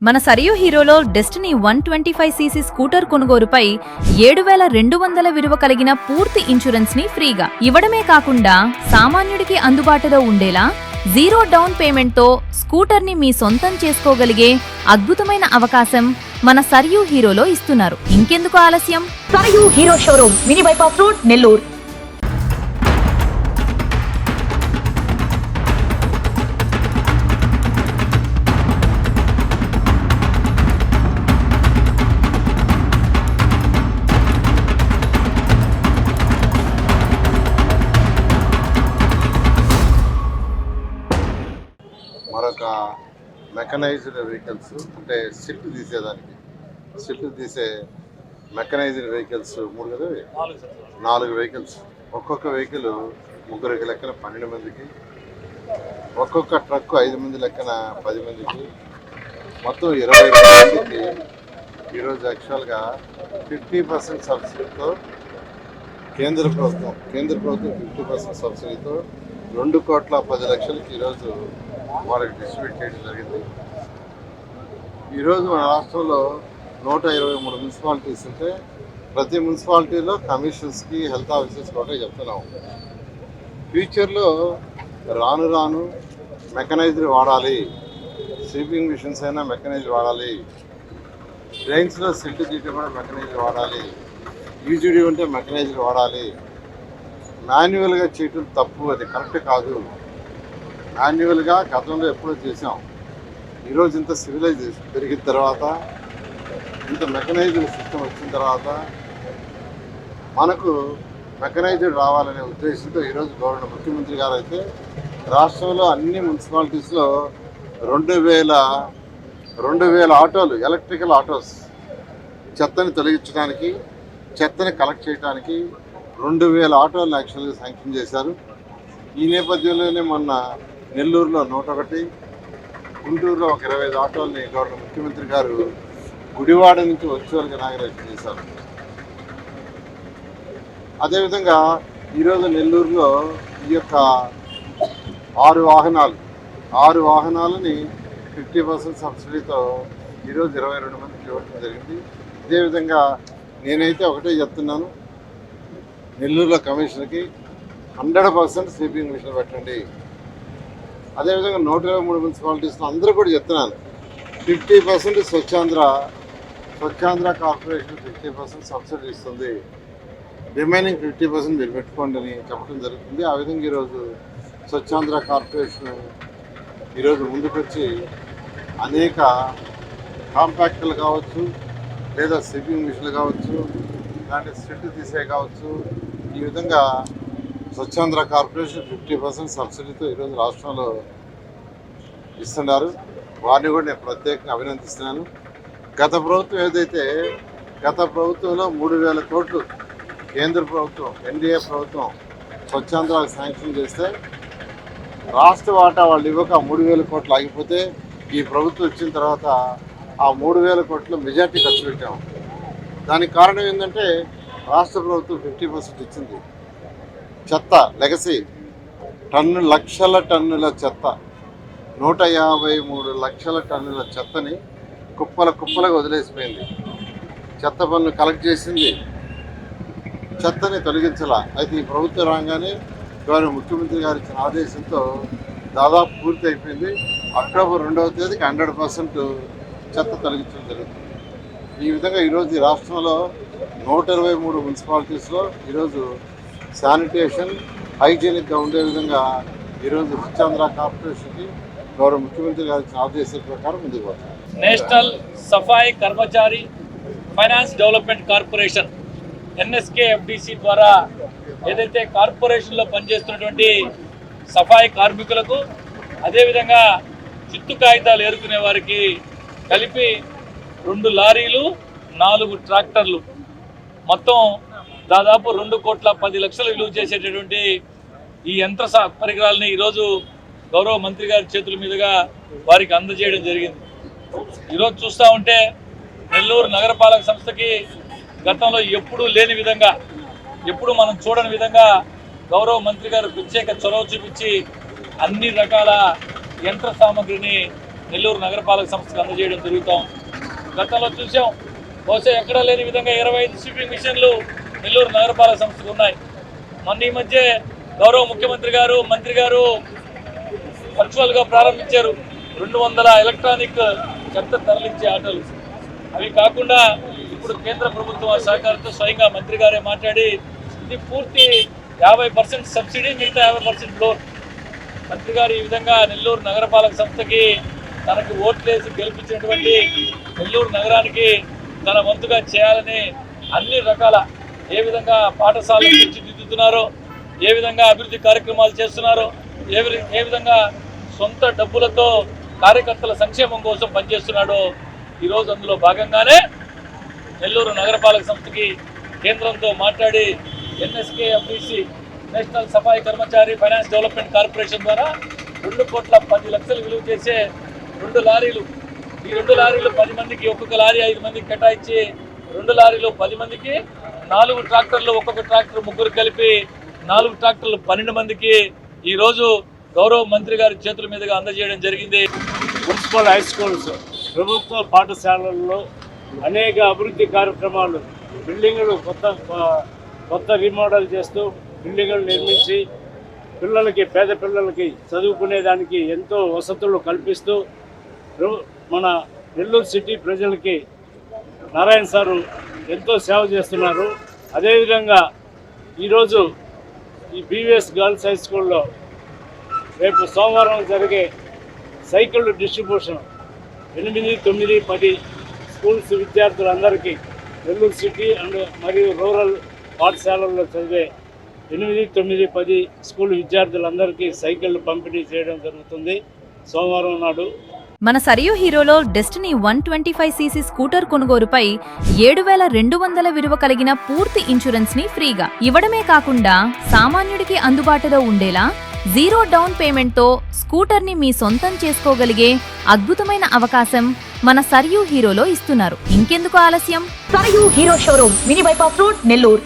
మన Sarayu హీరోలో destiny 125cc scooter కొనుగోలుపై 7,200 విలువ కలిగిన పూర్తి ఇన్సూరెన్స్ ని ఫ్రీగా ఇవ్వడమే కాకుండా సామాన్యుడికి అందుబాటులో ఉండేలా జీరో డౌన్ పేమెంట్ తో స్కూటర్ ని మీ సొంతం చేసుకోగలిగే అద్భుతమైన అవకాశం మన సరియు హీరోలో ఇస్తున్నారు. ఇంకెందుకు ఆలస్యం? Sarayu hero showroom, mini bypass road, Nellore. మరొక మెకనైజ్డ్ వెహికల్స్ అంటే సిట్ తీసే మెకనైజ్డ్ వెహికల్స్ 4 వెహికల్స్, ఒక్కొక్క వెహికల్ 3 లెక్కన 12 మందికి, ఒక్కొక్క ట్రక్ 5 మంది లెక్కన 10 మందికి, మొత్తం 22 మందికి ఈరోజు యాక్చువల్గా 50% సబ్సిడీతో కేంద్ర ప్రభుత్వం 50% సబ్సిడీతో 2,10,00,000కి ఈరోజు వాళ్ళకి డిస్ట్రిబ్యూట్ చేయడం జరిగింది. ఈరోజు మన రాష్ట్రంలో 123 మున్సిపాలిటీస్ ఉంటే ప్రతి మున్సిపాలిటీలో కమిషన్స్కి హెల్త్ ఆఫీసర్స్కి ఒకటే చెప్తున్నాం. ఫ్యూచర్లో రాను మెకనైజ్డ్ వాడాలి, స్వీపింగ్ మిషన్స్ అయినా మెకనైజ్డ్ వాడాలి, ట్రైన్స్లో సిల్ట్ తీయటం కూడా మెకనైజ్డ్ వాడాలి, యూజీడీ ఉంటే మెకనైజ్డ్ వాడాలి. మాన్యువల్గా చేయటం తప్పు, అది కరెక్ట్ కాదు. మాన్యువల్గా గతంలో ఎప్పుడో చేసాం. ఈరోజు ఇంత సివిలైజేషన్ పెరిగిన తర్వాత, ఇంత మెకనైజ్డ్ సిస్టమ్ వచ్చిన తర్వాత మనకు మెకనైజ్డ్ రావాలనే ఉద్దేశంతో ఈరోజు ముఖ్యమంత్రి గారు అయితే రాష్ట్రంలో అన్ని మున్సిపాలిటీస్లో 2,000 ఆటోలు, ఎలక్ట్రికల్ ఆటోస్ చెత్తని తొలగించడానికి, చెత్తని కలెక్ట్ చేయడానికి 2,000 ఆటోలను యాక్చువల్గా శాంక్షన్ చేశారు. ఈ నేపథ్యంలోనే మొన్న నెల్లూరులో 101, గుంటూరులో ఒక 25 ఆటోల్ని ముఖ్యమంత్రి గారు గుడివాడ నుంచి వర్చువల్గా ఇనాగరేషన్ చేశారు. అదేవిధంగా ఈరోజు నెల్లూరులో ఈ యొక్క 6 వాహనాలని 50% సబ్సిడీతో ఈరోజు 22 మందికి ఇవ్వడం జరిగింది. ఇదేవిధంగా నేనైతే ఒకటే చెప్తున్నాను, నెల్లూరులో కమిషనర్కి 100% స్వీపింగ్ మిషన్ పెట్టండి. అదేవిధంగా 123 మున్సిపాలిటీస్లో అందరూ కూడా చెప్తున్నాను, 50% స్వచ్ఛాంధ్ర కార్పొరేషన్ 50% సబ్సిడీ ఇస్తుంది, రిమైనింగ్ 50% మీరు పెట్టుకోండి అని చెప్పడం జరుగుతుంది. ఆ విధంగా ఈరోజు స్వచ్ఛాంధ్ర కార్పొరేషన్ ఈరోజు ముందుకొచ్చి అనేక కాంపాక్టులు కావచ్చు, లేదా స్వీపింగ్ మిషన్లు కావచ్చు, ఇలాంటి స్ట్రిట్ తీసే కావచ్చు, ఈ విధంగా స్వచ్ఛాంధ్ర కార్పొరేషన్ 50% సబ్సిడీతో ఈరోజు రాష్ట్రంలో ఇస్తున్నారు. వారిని కూడా నేను ప్రత్యేకంగా అభినందిస్తున్నాను. గత ప్రభుత్వంలో 3,000 కోట్లు కేంద్ర ప్రభుత్వం, ఎన్డీఏ ప్రభుత్వం స్వచ్ఛాంధ్రాలకు శాంక్షన్ చేస్తే రాష్ట్ర వాటా వాళ్ళు ఇవ్వక 3,000 కోట్లు ఆగిపోతే, ఈ ప్రభుత్వం వచ్చిన తర్వాత ఆ 3,000 కోట్లు మెజార్టీ ఖర్చు పెట్టాము. దానికి కారణం ఏంటంటే రాష్ట్ర ప్రభుత్వం 50% ఇచ్చింది. చెత్త లెగసీ లక్షల టన్నుల చెత్త, 153 లక్షల టన్నుల చెత్తని కుప్పలుగా వదిలేసిపోయింది. చెత్త పన్ను కలెక్ట్ చేసింది, చెత్తని తొలగించాల. అయితే ఈ ప్రభుత్వం రాగానే ముఖ్యమంత్రి గారు ఇచ్చిన ఆదేశంతో దాదాపు పూర్తి అయిపోయింది. అక్టోబర్ 2వ తేదీకి 100% చెత్త తొలగించడం జరుగుతుంది. ఈ విధంగా ఈరోజు ఈ రాష్ట్రంలో 123 మున్సిపాలిటీస్లో ఈరోజు శానిటేషన్ హైజీనిక్గా ఉండే విధంగా ఈరోజు స్వచ్ఛాంధ్ర కార్పొరేషన్కి ముఖ్యమంత్రి గారి ఇచ్చిన ఆదేశాల ప్రకారం ముందుకు పోతారు. National Safai Karmachari Finance Development Corporation NSKFDC ద్వారా ఏదైతే కార్పొరేషన్లో పనిచేస్తున్నటువంటి సఫాయి కార్మికులకు, అదేవిధంగా చిత్తు కాగితాలు ఏరుకునే వారికి కలిపి 2 లారీలు, 4 ట్రాక్టర్లు, మొత్తం దాదాపు 2,10,00,000 విలువ చేసేటటువంటి ఈ యంత్ర పరికరాలని ఈరోజు గౌరవ మంత్రి గారి చేతుల మీదుగా వారికి అందజేయడం జరిగింది. ఈరోజు చూస్తూ ఉంటే నెల్లూరు నగరపాలక సంస్థకి గతంలో ఎప్పుడూ లేని విధంగా, ఎప్పుడు మనం చూడని విధంగా గౌరవ మంత్రి గారు ప్రత్యేక చొరవ చూపించి అన్ని రకాల యంత్ర సామగ్రిని నెల్లూరు నగరపాలక సంస్థకు అందజేయడం జరుగుతాం. గతంలో చూసాం, బహుశా ఎక్కడా లేని విధంగా 25 స్వీపింగ్ మిషన్లు నెల్లూరు నగరపాలక సంస్థకు ఉన్నాయి. మొన్న ఈ మధ్య గౌరవ ముఖ్యమంత్రి గారు, మంత్రి గారు వర్చువల్గా ప్రారంభించారు 200 ఎలక్ట్రానిక్ చెత్త తరలించే ఆటోలు. అవి కాకుండా ఇప్పుడు కేంద్ర ప్రభుత్వం సహకారంతో స్వయంగా మంత్రి గారే మాట్లాడి ఇది పూర్తి 50% సబ్సిడీ, మిగతా 50% లోన్. మంత్రి గారు ఈ విధంగా నెల్లూరు నగరపాలక సంస్థకి తనకు ఓట్లేసి గెలిపించినటువంటి నెల్లూరు నగరానికి తన వంతుగా చేయాలని అన్ని రకాల ఏ విధంగా పాఠశాలలు తీర్చిదిద్దుతున్నారో, ఏ విధంగా అభివృద్ధి కార్యక్రమాలు చేస్తున్నారో, ఏ విధంగా సొంత డబ్బులతో కార్యకర్తల సంక్షేమం కోసం పనిచేస్తున్నాడో ఈరోజు అందులో భాగంగానే నెల్లూరు నగరపాలక సంస్థకి కేంద్రంతో మాట్లాడి NSKFDC National Safai Karmachari Finance Development Corporation ద్వారా 2,10,00,000 విలువ చేసే 2 లారీలు, ఈ 2 లారీలు 10 మందికి, ఒక్కొక్క లారీ 5 మందికి కేటాయించి 2 లారీలు 10 మందికి, 4 ట్రాక్టర్లు, ఒక్కొక్క ట్రాక్టర్ 3 కలిపి 4 ట్రాక్టర్లు 12 మందికి ఈరోజు గౌరవ మంత్రి గారి చేతుల మీదుగా అందజేయడం జరిగింది. మున్సిపల్ హై స్కూల్స్, ప్రభుత్వ పాఠశాలల్లో అనేక అభివృద్ధి కార్యక్రమాలు, బిల్డింగులు కొత్త రీమోడల్ చేస్తూ బిల్డింగులు నిర్మించి పేద పిల్లలకి చదువుకునేదానికి ఎంతో వసతులు కల్పిస్తూ మన నెల్లూరు సిటీ ప్రజలకి నారాయణ సారు ఎంతో సేవ చేస్తున్నారు. అదేవిధంగా ఈరోజు ఈ బీవీఎస్ గర్ల్స్ హై స్కూల్లో రేపు సోమవారం జరిగే సైకిల్ డిస్ట్రిబ్యూషన్ 8, 9, 10 స్కూల్స్ విద్యార్థులందరికీ నెల్లూరు సిటీ అండ్ మరియు రూరల్ పాఠశాలల్లో చదివే 8, 9, 10 స్కూల్ విద్యార్థులందరికీ సైకిళ్ళు పంపిణీ చేయడం జరుగుతుంది సోమవారం నాడు. మన సరియు హీరోలో డెస్టినీ 125cc స్కూటర్ కొనుగోలుపై 7,200 విలువ కలిగిన పూర్తి ఇన్సూరెన్స్ ని ఫ్రీగా ఇవ్వడమే కాకుండా సామాన్యుడికి అందుబాటులో ఉండేలా 0 డౌన్ పేమెంట్ తో స్కూటర్ ని మీ సొంతం చేసుకోగలిగే అద్భుతమైన అవకాశం మన సరియు హీరోలో ఇస్తున్నారు. ఇంకెందుకు ఆలస్యం? Sarayu hero showroom, mini bypass road, Nellore.